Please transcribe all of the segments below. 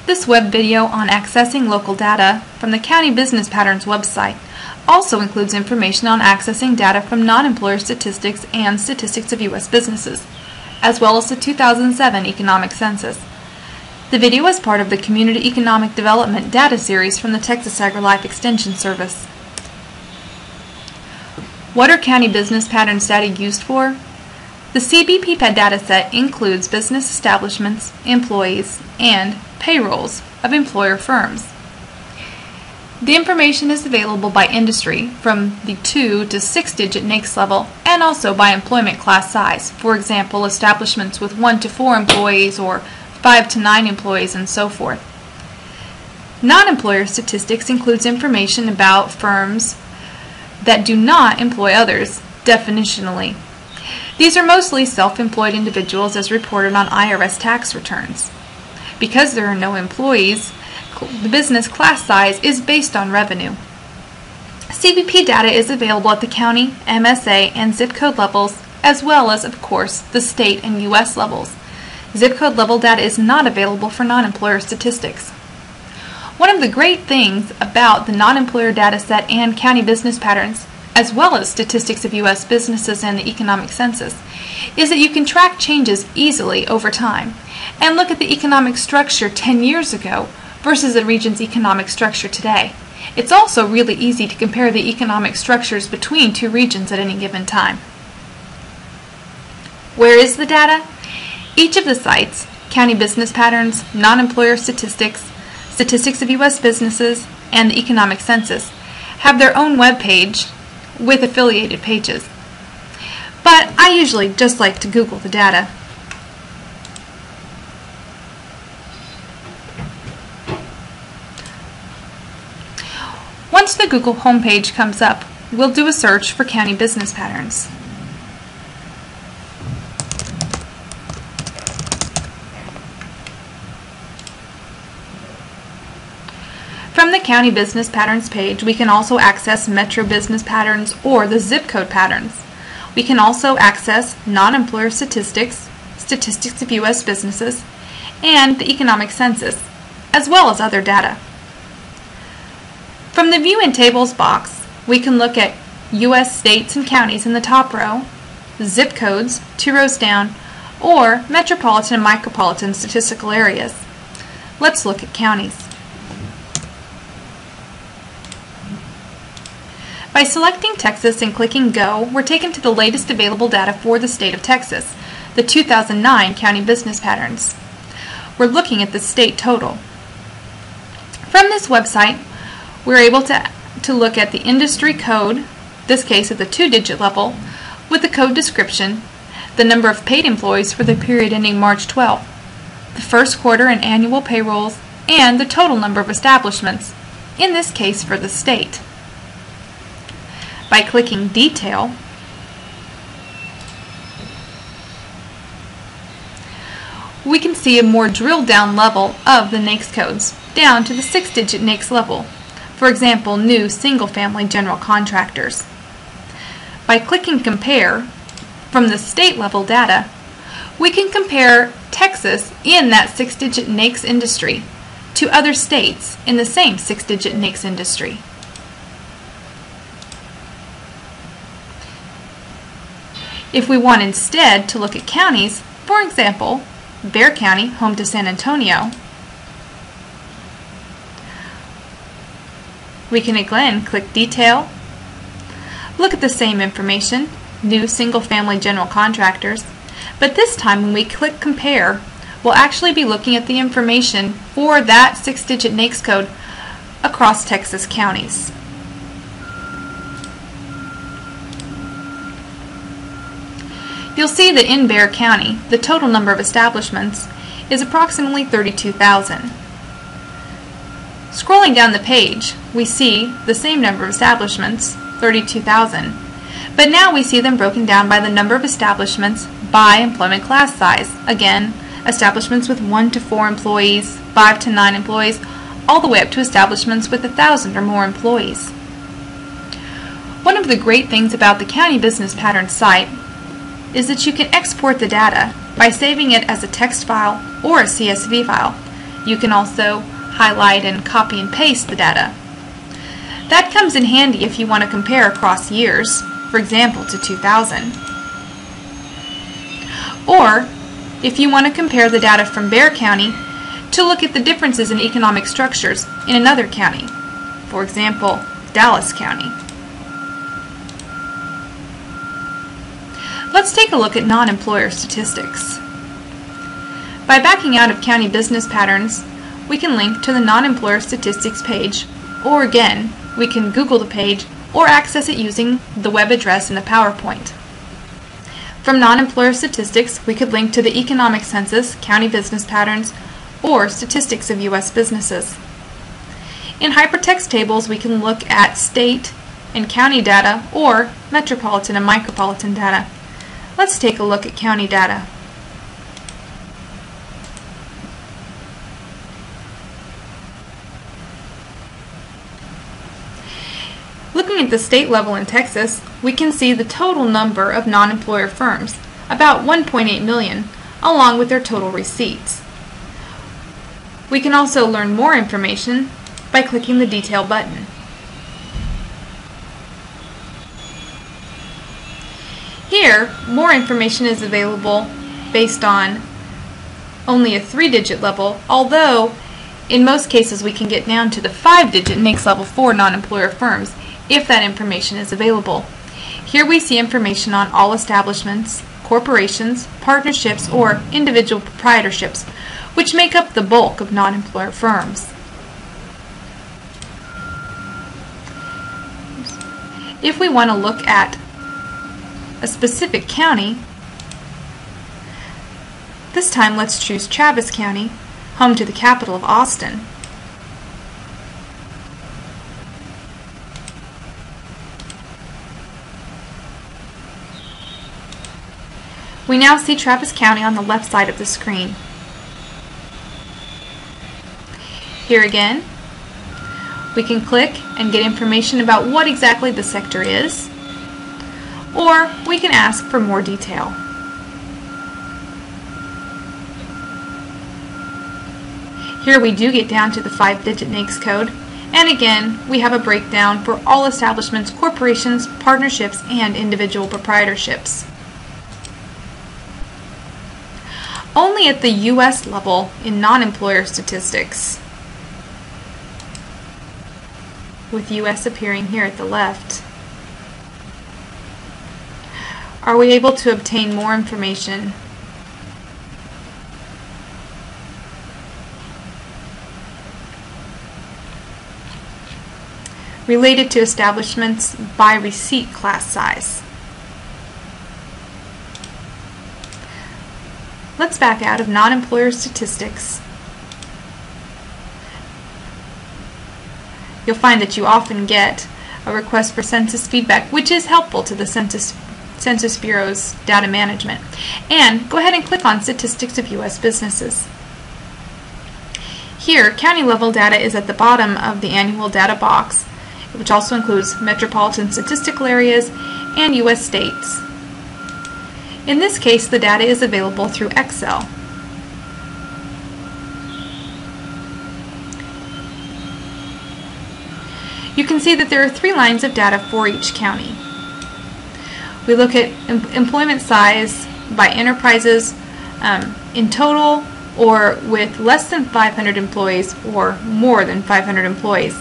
This web video on accessing local data from the County Business Patterns website also includes information on accessing data from non-employer statistics and statistics of U.S. businesses, as well as the 2007 economic census. The video is part of the Community Economic Development Data Series from the Texas AgriLife Extension Service. What are County Business Patterns data used for? The CBP dataset includes business establishments, employees, and payrolls of employer firms. The information is available by industry from the 2 to 6-digit NAICS level and also by employment class size. For example, establishments with 1 to 4 employees or 5 to 9 employees and so forth. Non-employer statistics includes information about firms that do not employ others, definitionally. These are mostly self-employed individuals as reported on IRS tax returns. Because there are no employees, the business class size is based on revenue. CBP data is available at the county, MSA, and zip code levels, as well as, of course, the state and U.S. levels. Zip code level data is not available for non-employer statistics. One of the great things about the non-employer data set and county business patterns, as well as statistics of U.S. businesses and the economic census, is that you can track changes easily over time and look at the economic structure 10 years ago versus the region's economic structure today. It's also really easy to compare the economic structures between two regions at any given time. Where is the data? Each of the sites, County Business Patterns, Non-Employer Statistics, Statistics of U.S. Businesses, and the Economic Census, have their own web page with affiliated pages. But I usually just like to Google the data. Once the Google homepage comes up, we'll do a search for County Business Patterns. From the County Business Patterns page, we can also access Metro Business Patterns or the zip code patterns. We can also access non-employer statistics, statistics of U.S. businesses, and the economic census, as well as other data. From the View in Tables box, we can look at U.S. states and counties in the top row, zip codes 2 rows down, or metropolitan and micropolitan statistical areas. Let's look at counties. By selecting Texas and clicking Go, we're taken to the latest available data for the state of Texas, the 2009 County Business Patterns. We're looking at the state total. From this website, we're able to look at the industry code, this case at the 2-digit level, with the code description, the number of paid employees for the period ending March 12th, the first quarter and annual payrolls, and the total number of establishments, in this case for the state. By clicking Detail, we can see a more drilled down level of the NAICS codes, down to the 6-digit NAICS level. For example, new single-family general contractors. By clicking Compare, from the state level data, we can compare Texas in that 6-digit NAICS industry to other states in the same 6-digit NAICS industry. If we want instead to look at counties, for example, Bexar County, home to San Antonio, we can again click Detail, look at the same information, new single-family general contractors, but this time when we click Compare, we'll actually be looking at the information for that 6-digit NAICS code across Texas counties. You'll see that in Bexar County, the total number of establishments is approximately 32,000. Scrolling down the page, we see the same number of establishments, 32,000, but now we see them broken down by the number of establishments by employment class size. Again, establishments with 1 to 4 employees, 5 to 9 employees, all the way up to establishments with 1,000 or more employees. One of the great things about the County Business Patterns site is that you can export the data by saving it as a text file or a CSV file. You can also highlight and copy and paste the data. That comes in handy if you want to compare across years, for example to 2000. Or if you want to compare the data from Bexar County to look at the differences in economic structures in another county, for example, Dallas County. Let's take a look at non-employer statistics. By backing out of county business patterns, we can link to the non-employer statistics page, or again, we can Google the page or access it using the web address in the PowerPoint. From non-employer statistics, we could link to the economic census, county business patterns, or statistics of U.S. businesses. In hypertext tables, we can look at state and county data or metropolitan and micropolitan data. Let's take a look at county data. Looking at the state level in Texas, we can see the total number of non-employer firms, about 1.8 million, along with their total receipts. We can also learn more information by clicking the Detail button. Here, more information is available based on only a 3-digit level, although in most cases we can get down to the 5-digit NAICS level for non-employer firms if that information is available. Here we see information on all establishments, corporations, partnerships, or individual proprietorships, which make up the bulk of non-employer firms. If we want to look at a specific county, this time let's choose Travis County, home to the capital of Austin. We now see Travis County on the left side of the screen. Here again, we can click and get information about what exactly the sector is, or we can ask for more detail. Here we do get down to the 5-digit NAICS code, and again, we have a breakdown for all establishments, corporations, partnerships, and individual proprietorships. Only at the U.S. level in non-employer statistics, with U.S. appearing here at the left, are we able to obtain more information related to establishments by receipt class size. Let's back out of non-employer statistics. You'll find that you often get a request for census feedback, which is helpful to the Census Bureau's data management. And go ahead and click on Statistics of U.S. Businesses. Here, county level data is at the bottom of the annual data box, which also includes metropolitan statistical areas and U.S. states. In this case, the data is available through Excel. You can see that there are 3 lines of data for each county. We look at employment size by enterprises in total, or with less than 500 employees or more than 500 employees.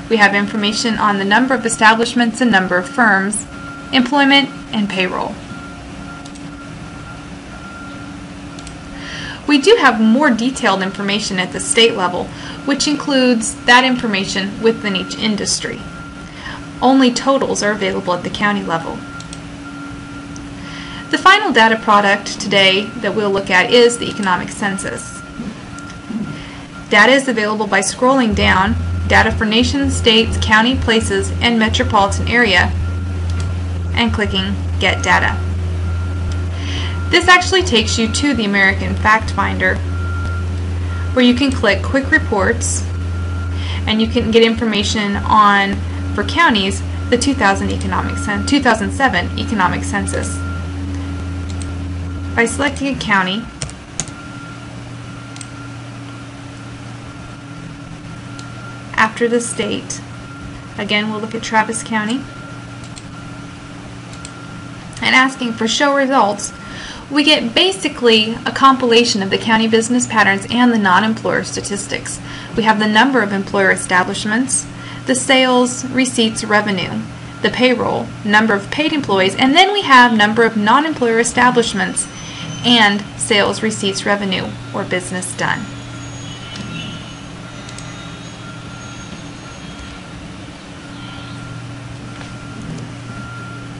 We have information on the number of establishments and number of firms, employment, and payroll. We do have more detailed information at the state level, which includes that information within each industry. Only totals are available at the county level. The final data product today that we'll look at is the economic census. Data is available by scrolling down, data for nations, states, county, places, and metropolitan area, and clicking Get Data. This actually takes you to the American Fact Finder, where you can click Quick Reports, and you can get information on, for counties, the 2007 economic census. By selecting a county, after the state. Again, we'll look at Travis County. And asking for show results, we get basically a compilation of the county business patterns and the non-employer statistics. We have the number of employer establishments, the sales, receipts, revenue, the payroll, number of paid employees, and then we have number of non-employer establishments and sales, receipts, revenue, or business done.